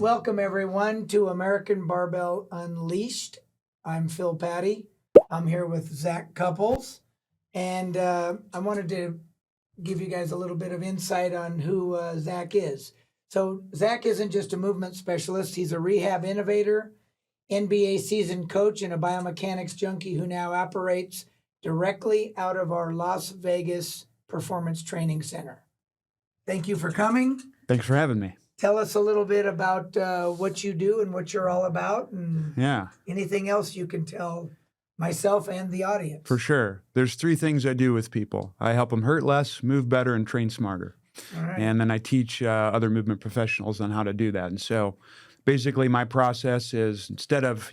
Welcome, everyone, to American Barbell Unleashed. I'm Phil Patty. I'm here with Zac Cupples, and I wanted to give you guys a little bit of insight on who Zac is. So Zac isn't just a movement specialist. He's a rehab innovator, NBA seasoned coach, and a biomechanics junkie who now operates directly out of our Las Vegas Performance Training Center. Thank you for coming. Thanks for having me. Tell us a little bit about what you do and what you're all about, and anything else you can tell myself and the audience. For sure. There's 3 things I do with people. I help them hurt less, move better, and train smarter. All right. And then I teach other movement professionals on how to do that. And so basically my process is, instead of,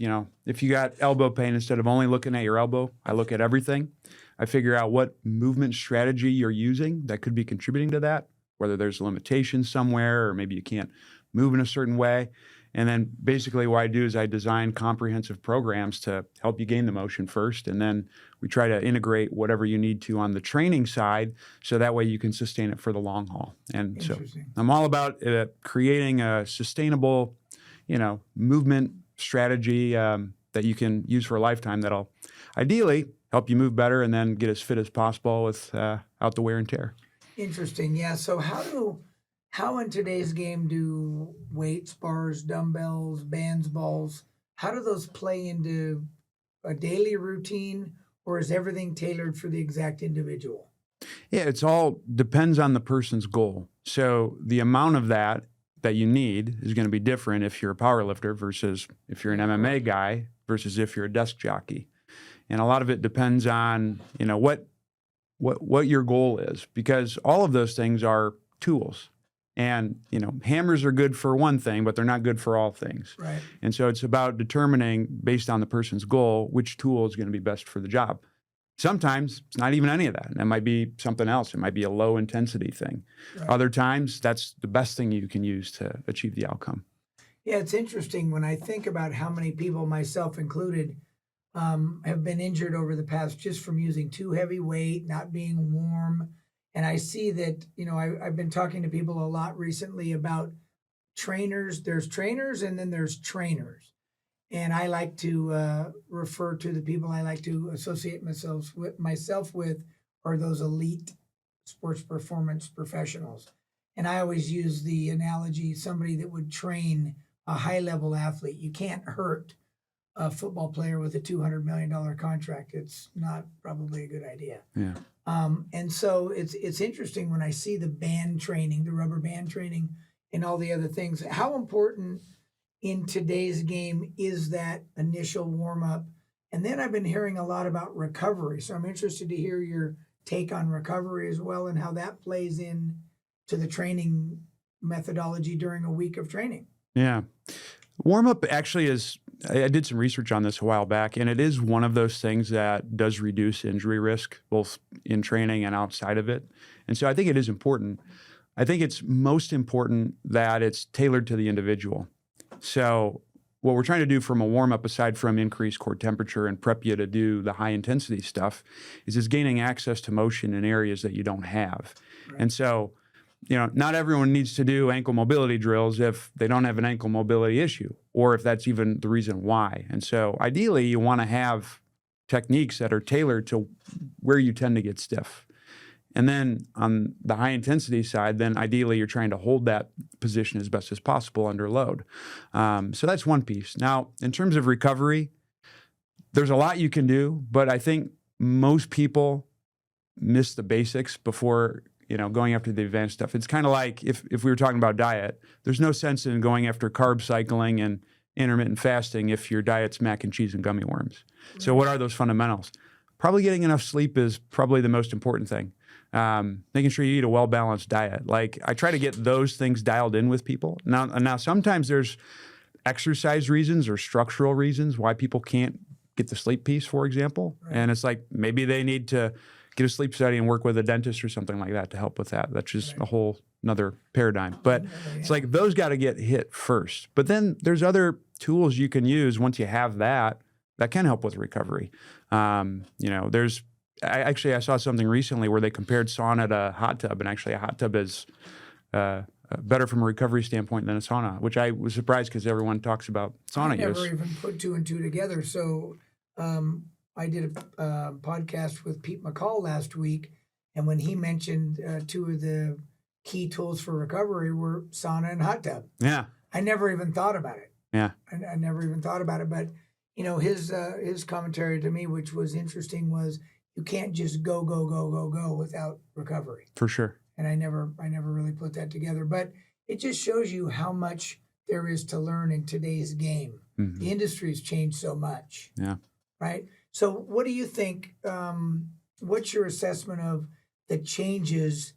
if you got elbow pain, instead of only looking at your elbow, I look at everything. I figure out what movement strategy you're using that could be contributing to that, whether there's a limitation somewhere or maybe you can't move in a certain way. And then basically what I do is I design comprehensive programs to help you gain the motion first. And then we try to integrate whatever you need to on the training side, so that way you can sustain it for the long haul. And so I'm all about creating a sustainable, movement strategy that you can use for a lifetime that'll ideally help you move better and then get as fit as possible without the wear and tear. Interesting. Yeah. So how in today's game do weights, bars, dumbbells, bands, balls, how do those play into a daily routine, or is everything tailored for the exact individual? Yeah, it's all depends on the person's goal. So the amount of that you need is going to be different if you're a power lifter versus if you're an MMA guy versus if you're a desk jockey. And a lot of it depends on, what your goal is, because all of those things are tools. And, hammers are good for one thing, but they're not good for all things. Right. And so it's about determining, based on the person's goal, which tool is going to be best for the job. Sometimes it's not even any of that. It might be something else. It might be a low intensity thing. Right. Other times, that's the best thing you can use to achieve the outcome. Yeah, it's interesting when I think about how many people, myself included, have been injured over the past just from using too heavy weight, not being warm. And I see that, I've been talking to people a lot recently about trainers. There's trainers and then there's trainers. And I like to refer to the people I like to associate myself with are those elite sports performance professionals. And I always use the analogy, somebody that would train a high-level athlete. You can't hurt a football player with a $200 million contract. It's not probably a good idea. Yeah. And so it's interesting when I see the band training, the rubber band training, and all the other things. How important in today's game is that initial warm-up? And then I've been hearing a lot about recovery. So I'm interested to hear your take on recovery as well, and how that plays in to the training methodology during a week of training. Yeah. Warm-up actually is, I did some research on this a while back, and it is one of those things that does reduce injury risk, both in training and outside of it. And so I think it is important. I think it's most important that it's tailored to the individual. So what we're trying to do from a warm-up, aside from increase core temperature and prep you to do the high-intensity stuff, is gaining access to motion in areas that you don't have. Right. And so, not everyone needs to do ankle mobility drills if they don't have an ankle mobility issue, or if that's even the reason why. And so ideally, you want to have techniques that are tailored to where you tend to get stiff. And then on the high intensity side, then ideally you're trying to hold that position as best as possible under load. So that's one piece. Now, in terms of recovery, there's a lot you can do, but I think most people miss the basics before going after the advanced stuff. It's kind of like if we were talking about diet, there's no sense in going after carb cycling and intermittent fasting if your diet's mac and cheese and gummy worms. Right. So what are those fundamentals? Probably getting enough sleep is probably the most important thing. Making sure you eat a well-balanced diet. Like, I try to get those things dialed in with people. Now sometimes there's exercise reasons or structural reasons why people can't get the sleep piece, for example. Right. And it's like, maybe they need to get a sleep study and work with a dentist or something like that to help with that. That's just a whole another paradigm. But it's like those got to get hit first. But then there's other tools you can use once you have that can help with recovery. I saw something recently where they compared sauna to hot tub, and actually a hot tub is a better from a recovery standpoint than a sauna, which I was surprised because everyone talks about sauna I never use. even put two and two together. So I did a podcast with Pete McCall last week, and when he mentioned two of the key tools for recovery were sauna and hot tub. Yeah, I never even thought about it. yeah, I never even thought about it. But his commentary to me, which was interesting, was you can't just go without recovery. for sure. And I never really put that together. But it just shows you how much there is to learn in today's game. Mhm. The industry's changed so much. Yeah. Right. So what do you think? What's your assessment of the changes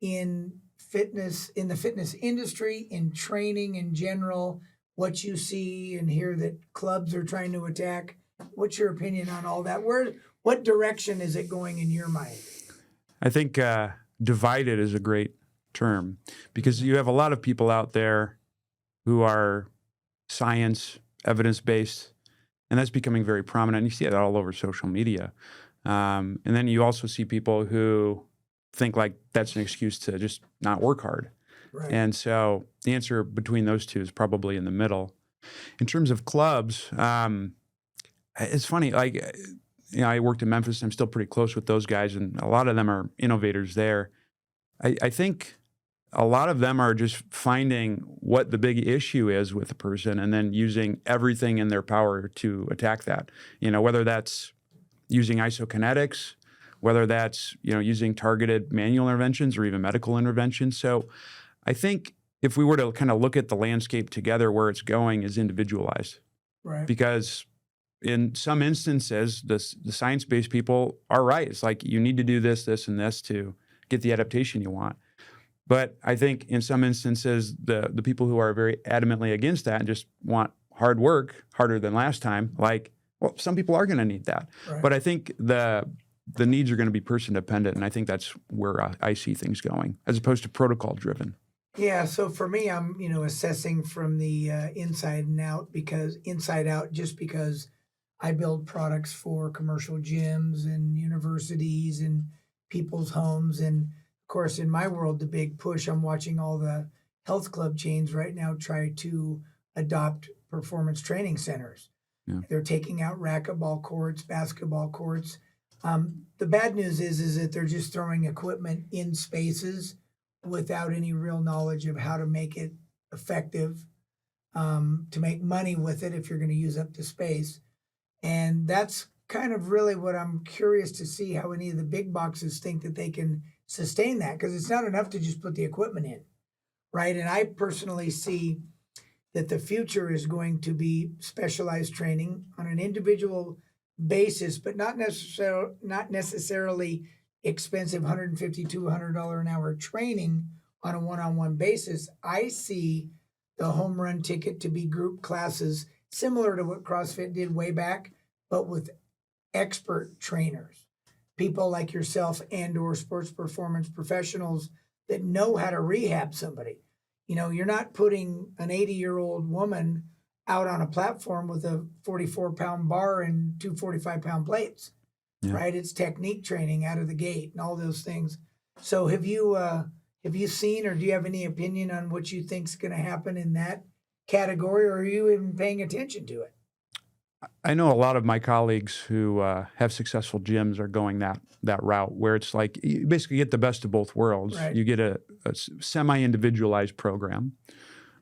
in fitness, in the fitness industry, in training in general? What you see and hear that clubs are trying to attack? What's your opinion on all that? What direction is it going in your mind? I think divided is a great term because you have a lot of people out there who are science, evidence-based, and that's becoming very prominent. And you see it all over social media. And then you also see people who think like that's an excuse to just not work hard. Right. And so the answer between those two is probably in the middle. In terms of clubs, it's funny, like, I worked in Memphis. I'm still pretty close with those guys, and a lot of them are innovators there. I think a lot of them are just finding what the big issue is with a person and then using everything in their power to attack that. Whether that's using isokinetics, whether that's, using targeted manual interventions or even medical interventions. So I think if we were to kind of look at the landscape together, where it's going is individualized. Right. Because in some instances, the science-based people are right. It's like you need to do this, this, and this to get the adaptation you want. But I think in some instances, the people who are very adamantly against that and just want hard work, harder than last time, some people are going to need that. Right. But I think the needs are going to be person dependent, and I think that's where I see things going, as opposed to protocol driven. Yeah. So for me, I'm assessing from the inside out just because I build products for commercial gyms and universities and people's homes. And of course, in my world, the big push, I'm watching all the health club chains right now try to adopt performance training centers. Yeah. They're taking out racquetball courts, basketball courts. The bad news is that they're just throwing equipment in spaces without any real knowledge of how to make it effective, to make money with it if you're going to use up the space. And that's kind of really what I'm curious to see, how any of the big boxes think that they can sustain that, because it's not enough to just put the equipment in, right? And I personally see that the future is going to be specialized training on an individual basis, but not necessarily expensive $150 to $200 an hour training on a one-on-one basis. I see the home run ticket to be group classes similar to what CrossFit did way back, but with expert trainers, people like yourself and or sports performance professionals that know how to rehab somebody. You're not putting an 80-year-old woman out on a platform with a 44-pound bar and two 45-pound plates, Yeah. right? It's technique training out of the gate and all those things. So have you seen, or do you have any opinion on what you think is going to happen in that category, or are you even paying attention to it? I know a lot of my colleagues who have successful gyms are going that route, where it's like you basically get the best of both worlds. Right. You get a semi-individualized program,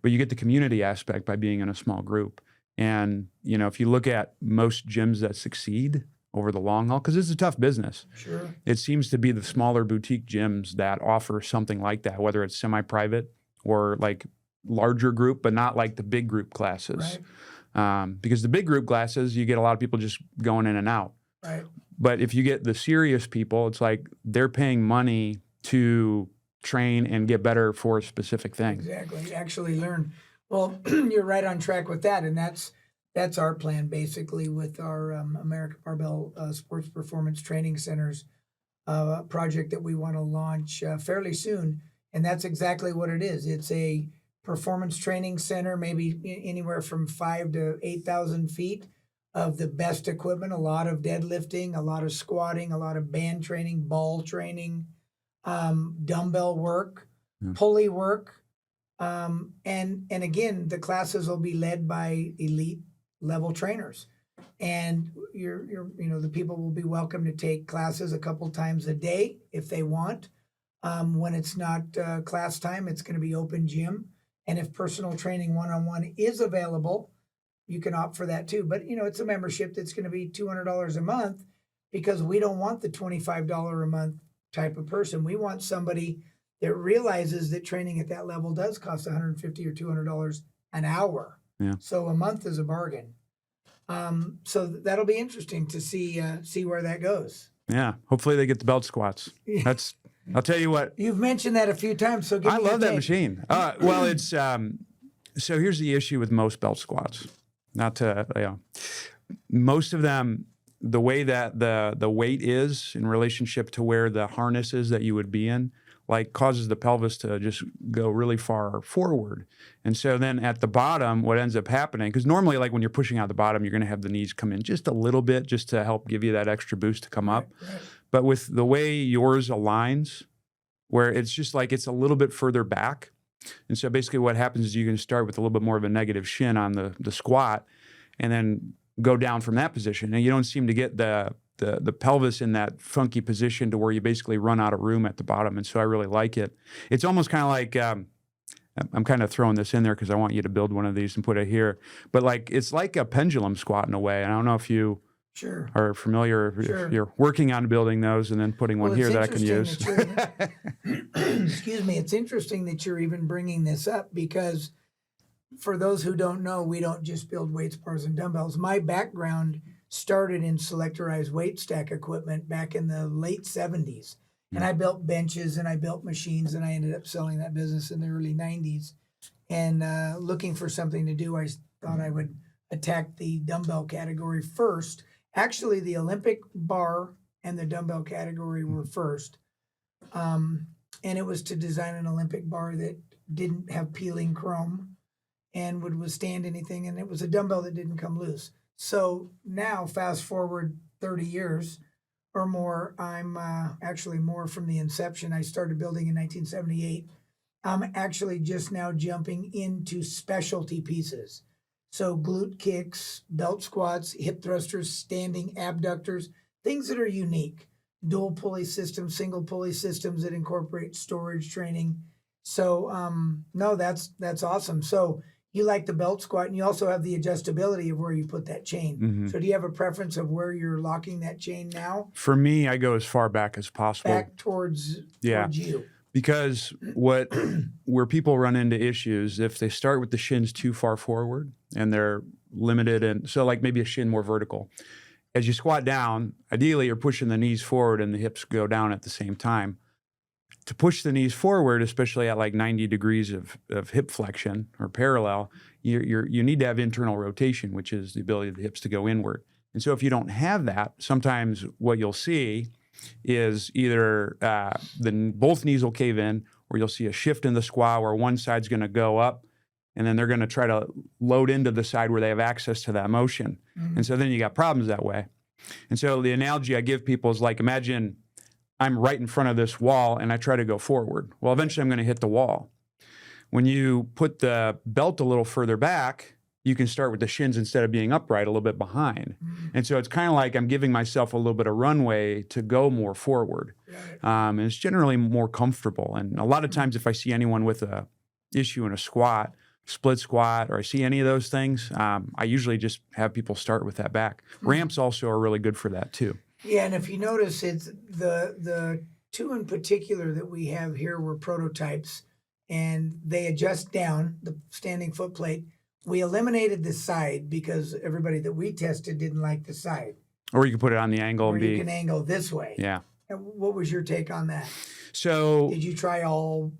but you get the community aspect by being in a small group. And, if you look at most gyms that succeed over the long haul, because it's a tough business. Sure. It seems to be the smaller boutique gyms that offer something like that, whether it's semi-private or like larger group, but not like the big group classes. Right. Because the big group classes, you get a lot of people just going in and out. Right. But if you get the serious people, it's like they're paying money to train and get better for a specific thing. Exactly. Actually learn. Well, you're right on track with that. And that's our plan basically with our American Barbell Sports Performance Training Centers project that we want to launch fairly soon. And that's exactly what it is. It's a performance training center, maybe anywhere from 5,000 to 8,000 feet of the best equipment, a lot of deadlifting, a lot of squatting, a lot of band training, ball training, dumbbell work, pulley work, And again, the classes will be led by elite level trainers. And the people will be welcome to take classes a couple times a day if they want. When it's not class time, it's going to be open gym. And if personal training one-on-one is available, you can opt for that too. But it's a membership that's going to be $200 a month, because we don't want the $25 a month type of person. We want somebody that realizes that training at that level does cost $150 or $200 an hour. Yeah. So a month is a bargain. So that'll be interesting to see where that goes. Yeah. Hopefully they get the belt squats. I'll tell you what. You've mentioned that a few times, so I love that machine. Well, it's so here's the issue with most belt squats. Most of them, the way that the weight is in relationship to where the harness is that you would be in, causes the pelvis to just go really far forward. And so then at the bottom, what ends up happening, because normally when you're pushing out the bottom, you're going to have the knees come in just a little bit just to help give you that extra boost to come up. Right. But with the way yours aligns, where it's just it's a little bit further back. And so basically what happens is you can start with a little bit more of a negative shin on the squat and then go down from that position. And you don't seem to get the pelvis in that funky position to where you basically run out of room at the bottom. And so I really like it. It's almost kind of like, I'm kind of throwing this in there because I want you to build one of these and put it here. But it's like a pendulum squat in a way. And I don't know if you are familiar, if you're working on building those and then putting one here that I can use. Excuse me. It's interesting that you're even bringing this up, because for those who don't know, we don't just build weights, bars, and dumbbells. My background started in selectorized weight stack equipment back in the late 70s. And I built benches and I built machines, and I ended up selling that business in the early 90s. And looking for something to do, I thought I would attack the dumbbell category first. Actually, the Olympic bar and the dumbbell category were first. And it was to design an Olympic bar that didn't have peeling chrome and would withstand anything. And it was a dumbbell that didn't come loose. So now, fast forward 30 years or more, I'm actually more from the inception. I started building in 1978. I'm actually just now jumping into specialty pieces. So glute kicks, belt squats, hip thrusters, standing abductors, things that are unique. Dual pulley systems, single pulley systems that incorporate storage training. So no, that's awesome. So you like the belt squat, and you also have the adjustability of where you put that chain. Mm-hmm. So do you have a preference of where you're locking that chain now? For me, I go as far back as possible. Back towards you. Because where people run into issues, if they start with the shins too far forward and they're limited, and so maybe a shin more vertical, as you squat down, ideally you're pushing the knees forward and the hips go down at the same time. To push the knees forward, especially at 90 degrees of hip flexion or parallel, you need to have internal rotation, which is the ability of the hips to go inward. And so if you don't have that, sometimes what you'll see is either both knees will cave in, or you'll see a shift in the squat where one side's going to go up, and then they're going to try to load into the side where they have access to that motion. Mm-hmm. And so then you got problems that way. And so the analogy I give people is imagine I'm right in front of this wall and I try to go forward. Well, eventually I'm going to hit the wall. When you put the belt a little further back, you can start with the shins instead of being upright a little bit behind. Mm-hmm. And so it's kind of like I'm giving myself a little bit of runway to go more forward. Right. And it's generally more comfortable. And a lot of times if I see anyone with a issue in a squat, split squat, or I see any of those things, I usually just have people start with that back. Mm-hmm. Ramps also are really good for that too. Yeah, and if you notice, it's the two in particular that we have here were prototypes, and they adjust down, the standing foot plate. We eliminated the side because everybody that we tested didn't like the side. Or you can put it on the angle or and you can angle this way. Yeah. And what was your take on that? So did you try all?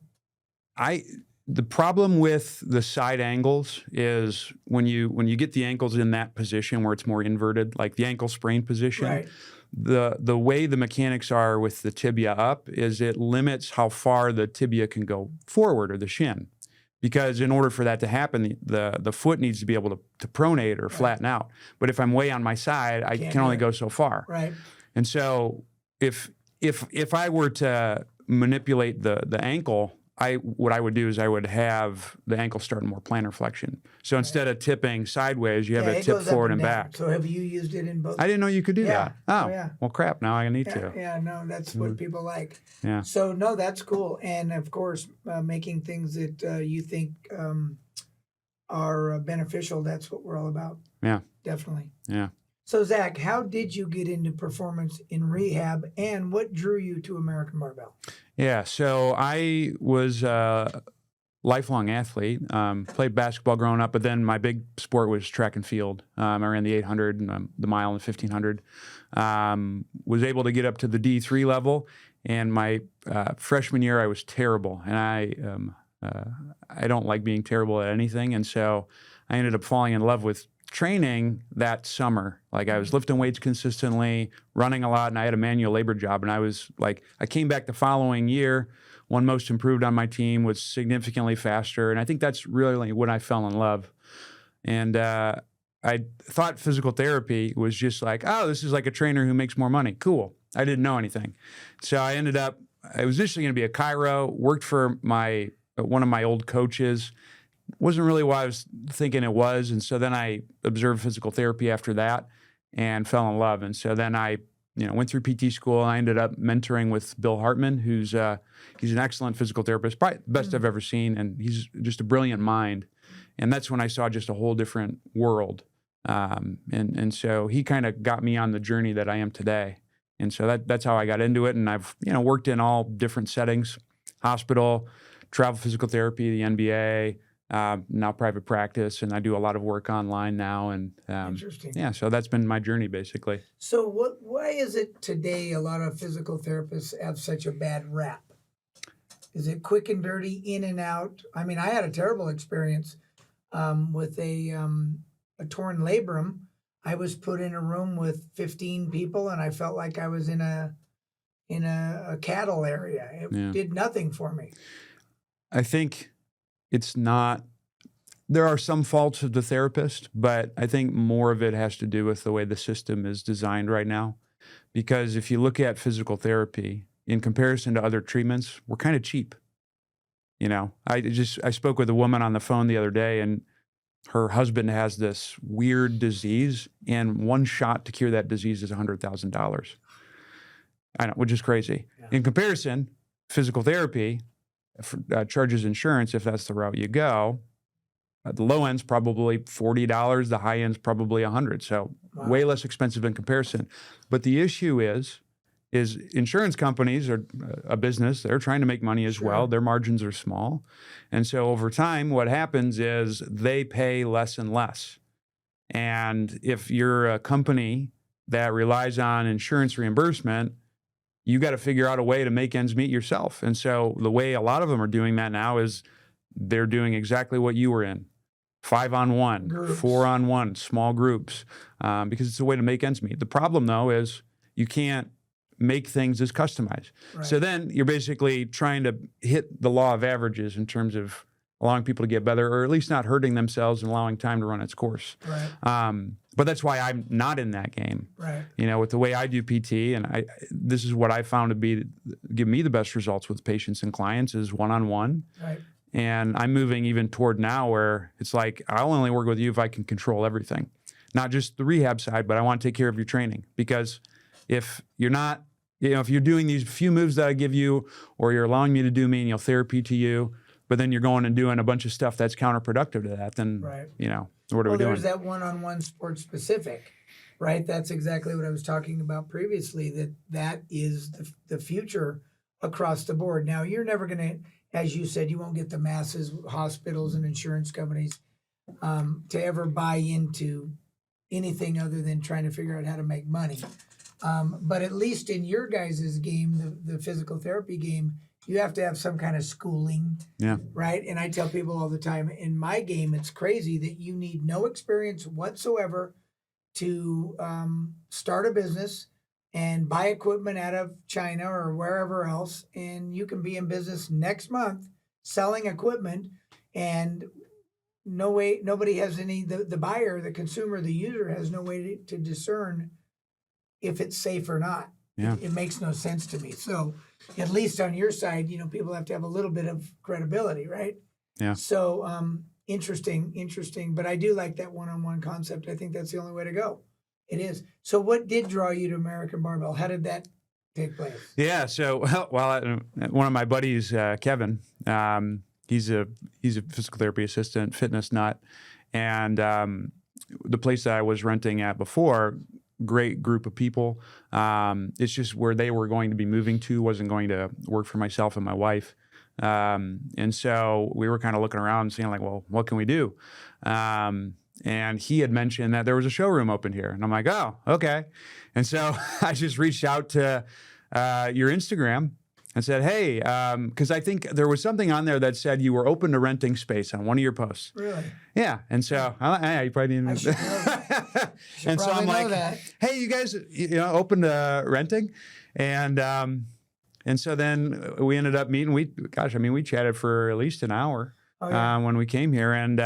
The problem with the side angles is when you get the ankles in that position where it's more inverted, like the ankle sprain position. Right. The way the mechanics are with the tibia up is it limits how far the tibia can go forward, or the shin. Because in order for that to happen, the foot needs to be able to pronate or flatten out. But if I'm way on my side, I can only go so far. Right. And so if I were to manipulate the ankle what I would do is I would have the ankle start in more plantar flexion. So instead of tipping sideways, you have it tip goes up forward and down. back. So have you used it in both? I didn't know you could do that. Oh, yeah. well, crap. Now I need to. Yeah, no, that's what people like. Yeah. So no, that's cool. And of course, making things that you think are beneficial. That's what we're all about. Yeah. Definitely. Yeah. So Zac, how did you get into performance in rehab, and what drew you to American Barbell? Yeah. So I was a lifelong athlete, played basketball growing up, but then my big sport was track and field. I ran the 800, and, the mile, and the 1500. Was able to get up to the D3 level, and my freshman year I was terrible, and I don't like being terrible at anything, and so I ended up falling in love with training that summer. Like I was lifting weights consistently, running a lot, and I had a manual labor job. And I came back the following year, won most improved on my team, was significantly faster. And I think that's really when I fell in love. And I thought physical therapy was just like, oh, this is like a trainer who makes more money. Cool. I didn't know anything. So I was initially going to be a chiro, worked for one of my old coaches. Wasn't really what I was thinking it was. And so then I observed physical therapy after that and fell in love. And so then I went through PT school, and I ended up mentoring with Bill Hartman, he's an excellent physical therapist, probably the best I've ever seen. And he's just a brilliant mind. And that's when I saw just a whole different world. And so he kind of got me on the journey that I am today. And so that's how I got into it. And I've, worked in all different settings, hospital, travel physical therapy, the NBA, now private practice, and I do a lot of work online now. And Interesting. Yeah, so that's been my journey basically. So why is it today a lot of physical therapists have such a bad rap? Is it quick and dirty, in and out? I mean, I had a terrible experience with a torn labrum. I was put in a room with 15 people, and I felt like I was in a cattle area. It did nothing for me. I think there are some faults of the therapist, but I think more of it has to do with the way the system is designed right now. Because if you look at physical therapy in comparison to other treatments, we're kind of cheap. I spoke with a woman on the phone the other day, and her husband has this weird disease, and one shot to cure that disease is $100,000. I know, which is crazy. Yeah. In comparison, physical therapy charges insurance if that's the route you go. The low end's probably $40. The high end's probably $100. So way less expensive in comparison. But the issue is insurance companies are a business. They're trying to make money as well. Their margins are small. And so over time, what happens is they pay less and less. And if you're a company that relies on insurance reimbursement, you got to figure out a way to make ends meet yourself. And so the way a lot of them are doing that now is they're doing exactly what you were in. 5-on-1, 4-on-1, small groups, because it's a way to make ends meet. The problem, though, is you can't make things as customized. Right. So then you're basically trying to hit the law of averages in terms of allowing people to get better, or at least not hurting themselves and allowing time to run its course. Right. But that's why I'm not in that game. Right. With the way I do PT, and this is what I found to give me the best results with patients and clients is one-on-one. Right. And I'm moving even toward now where it's like, I'll only work with you if I can control everything. Not just the rehab side, but I want to take care of your training. Because if you're not, if you're doing these few moves that I give you, or you're allowing me to do menial therapy to you, but then you're going and doing a bunch of stuff that's counterproductive to that, then, what are we doing? There's that one-on-one sport specific, right? That's exactly what I was talking about previously, that is the future across the board. Now, you're never going to, as you said, you won't get the masses, hospitals and insurance companies to ever buy into anything other than trying to figure out how to make money. But at least in your guys' game, the physical therapy game, you have to have some kind of schooling, right? And I tell people all the time, in my game, it's crazy that you need no experience whatsoever to start a business and buy equipment out of China or wherever else, and you can be in business next month selling equipment, and nobody has the buyer, the consumer, the user has no way to discern if it's safe or not. Yeah. It makes no sense to me. So at least on your side, people have to have a little bit of credibility, right? Yeah. So interesting. But I do like that one-on-one concept. I think that's the only way to go. It is. So what did draw you to American Barbell? How did that take place? Yeah. So, one of my buddies, Kevin, he's a physical therapy assistant, fitness nut, and the place that I was renting at before, great group of people. It's just where they were going to be moving to wasn't going to work for myself and my wife. And so we were kind of looking around and saying like, well, what can we do? And he had mentioned that there was a showroom open here. And I'm like, oh, okay. And so I just reached out to your Instagram and said, hey, because I think there was something on there that said you were open to renting space on one of your posts. Really? Yeah. And so you probably didn't. I should know that. And so I'm like, that. hey, you guys, open to renting? And so then we ended up meeting. We chatted for at least an hour. Oh, yeah. When we came here, and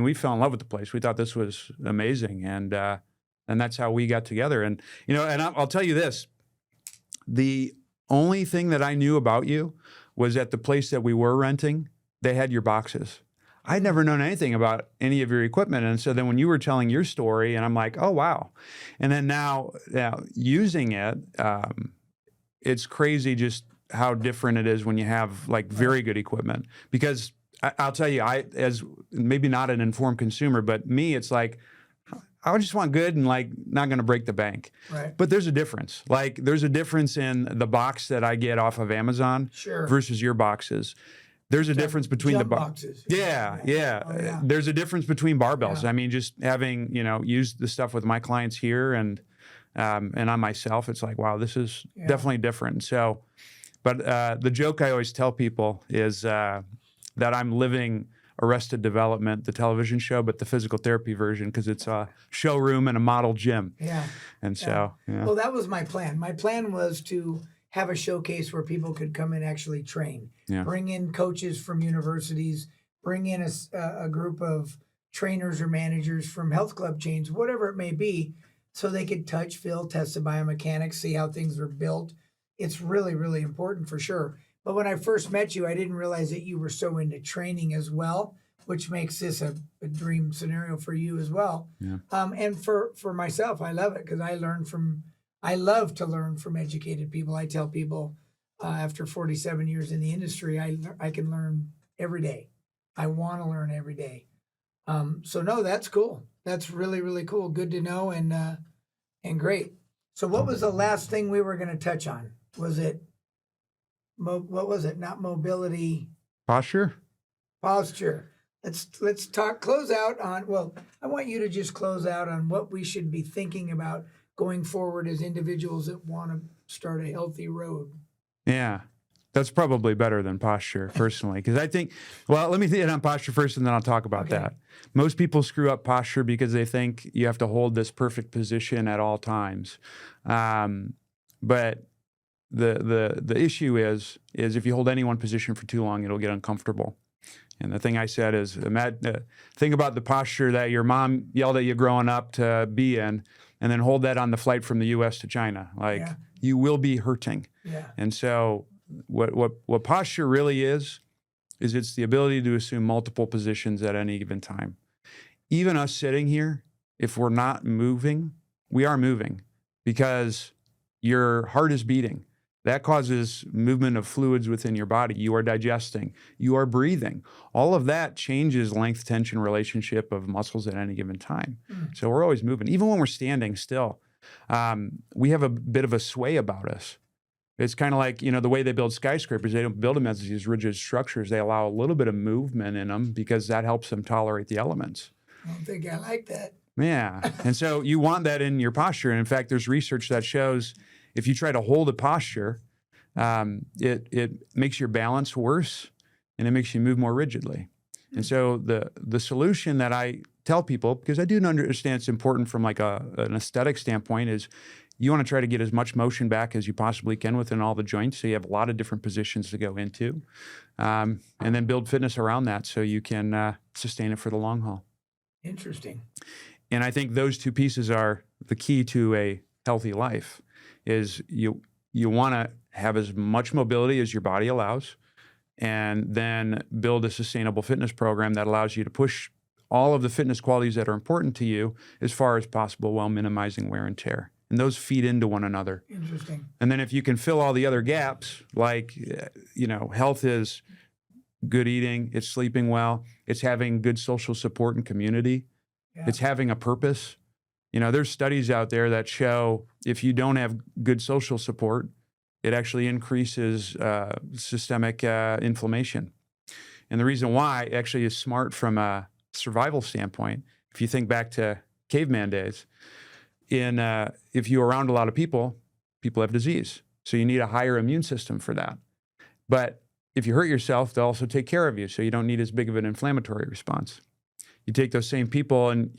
we fell in love with the place. We thought this was amazing, and that's how we got together. And I'll tell you this: the only thing that I knew about you was at the place that we were renting, they had your boxes. I'd never known anything about any of your equipment, and so then when you were telling your story, and I'm like, oh wow, and then now using it, it's crazy just how different it is when you have like very good equipment because. I'll tell you, as maybe not an informed consumer, but me, it's like, I just want good and like not going to break the bank. Right. But there's a difference. Like there's a difference in the box that I get off of Amazon versus your boxes. There's a difference between the boxes. Yeah. Oh, yeah. There's a difference between barbells. Yeah. I mean, just having, used the stuff with my clients here and on myself, it's like, wow, this is definitely different. So, but the joke I always tell people is, that I'm living Arrested Development, the television show, but the physical therapy version because it's a showroom and a model gym. Yeah. And so, Well, that was my plan. My plan was to have a showcase where people could come and actually train. Yeah. Bring in coaches from universities, bring in a group of trainers or managers from health club chains, whatever it may be, so they could touch, feel, test the biomechanics, see how things are built. It's really, really important for sure. But when I first met you, I didn't realize that you were so into training as well, which makes this a dream scenario for you as well. Yeah. And for myself, I love it because I love to learn from educated people. I tell people after 47 years in the industry, I can learn every day. I want to learn every day. So no, that's cool. That's really, really cool. Good to know and great. So what was the last thing we were going to touch on? Was it what was it? Not mobility. Posture. Let's close out on, well, I want you to just close out on what we should be thinking about going forward as individuals that want to start a healthy road. Yeah. That's probably better than posture, personally, because I think, well, let me hit on posture first, and then I'll talk about that. Most people screw up posture because they think you have to hold this perfect position at all times. But the issue is if you hold any one position for too long, it'll get uncomfortable. And the thing I said is, think about the posture that your mom yelled at you growing up to be in, and then hold that on the flight from the U.S. to China. Like, you will be hurting. Yeah. And so what posture really is it's the ability to assume multiple positions at any given time. Even us sitting here, if we're not moving, we are moving because your heart is beating. That causes movement of fluids within your body. You are digesting. You are breathing. All of that changes length-tension relationship of muscles at any given time. So we're always moving. Even when we're standing still, we have a bit of a sway about us. It's kind of like, the way they build skyscrapers. They don't build them as these rigid structures. They allow a little bit of movement in them because that helps them tolerate the elements. I don't think I like that. Yeah. And so you want that in your posture. And in fact, there's research that shows if you try to hold a posture, it makes your balance worse and it makes you move more rigidly. And so the solution that I tell people, because I do understand it's important from like an aesthetic standpoint, is you want to try to get as much motion back as you possibly can within all the joints. So you have a lot of different positions to go into, and then build fitness around that so you can sustain it for the long haul. Interesting. And I think those two pieces are the key to a healthy life. is you want to have as much mobility as your body allows, and then build a sustainable fitness program that allows you to push all of the fitness qualities that are important to you as far as possible while minimizing wear and tear. And those feed into one another. Interesting. And then if you can fill all the other gaps, like, health is good eating, it's sleeping well, it's having good social support and community, it's having a purpose. There's studies out there that show if you don't have good social support, it actually increases systemic inflammation. And the reason why actually is smart from a survival standpoint. If you think back to caveman days, if you're around a lot of people have disease. So you need a higher immune system for that. But if you hurt yourself, they'll also take care of you. So you don't need as big of an inflammatory response. You take those same people and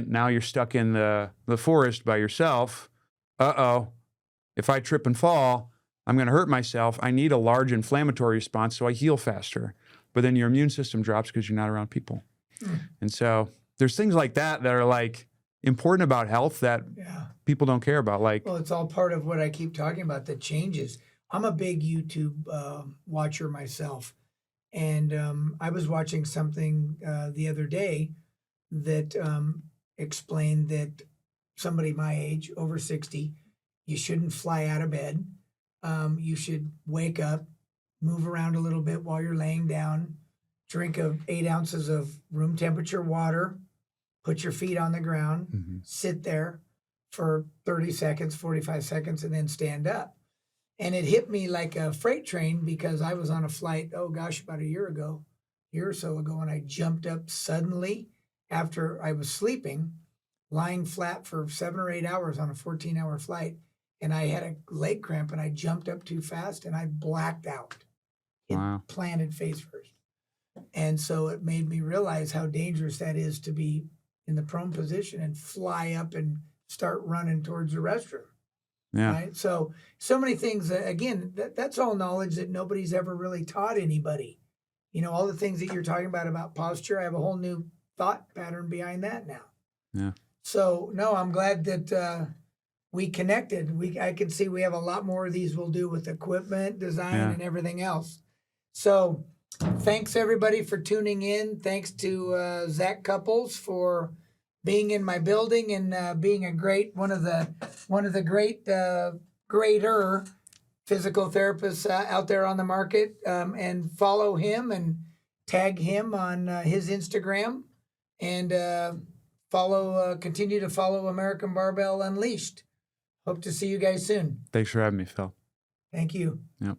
now you're stuck in the forest by yourself. If I trip and fall, I'm going to hurt myself. I need a large inflammatory response so I heal faster. But then your immune system drops because you're not around people. And so there's things like that are like important about health that people don't care about. Well, it's all part of what I keep talking about, that changes. I'm a big YouTube watcher myself. And I was watching something the other day that explained that somebody my age, over 60, you shouldn't fly out of bed. You should wake up, move around a little bit while you're laying down, drink 8 ounces of room temperature water, put your feet on the ground, sit there for 30 seconds, 45 seconds, and then stand up. And it hit me like a freight train because I was on a flight, about a year or so ago, and I jumped up suddenly after I was sleeping, lying flat for 7 or 8 hours on a 14-hour flight. And I had a leg cramp and I jumped up too fast and I blacked out. It planted face first. And so it made me realize how dangerous that is to be in the prone position and fly up and start running towards the restroom. Yeah. Right. So many things, again, that's all knowledge that nobody's ever really taught anybody. All the things that you're talking about posture, I have a whole new thought pattern behind that now. Yeah. So, no, I'm glad that we connected. I can see we have a lot more of these we'll do with equipment, design, and everything else. So thanks, everybody, for tuning in. Thanks to Zac Cupples for being in my building and being one of the greater physical therapists out there on the market. And follow him and tag him on his Instagram, and continue to follow American Barbell Unleashed. Hope to see you guys soon. Thanks for having me, Phil. Thank you. Yep.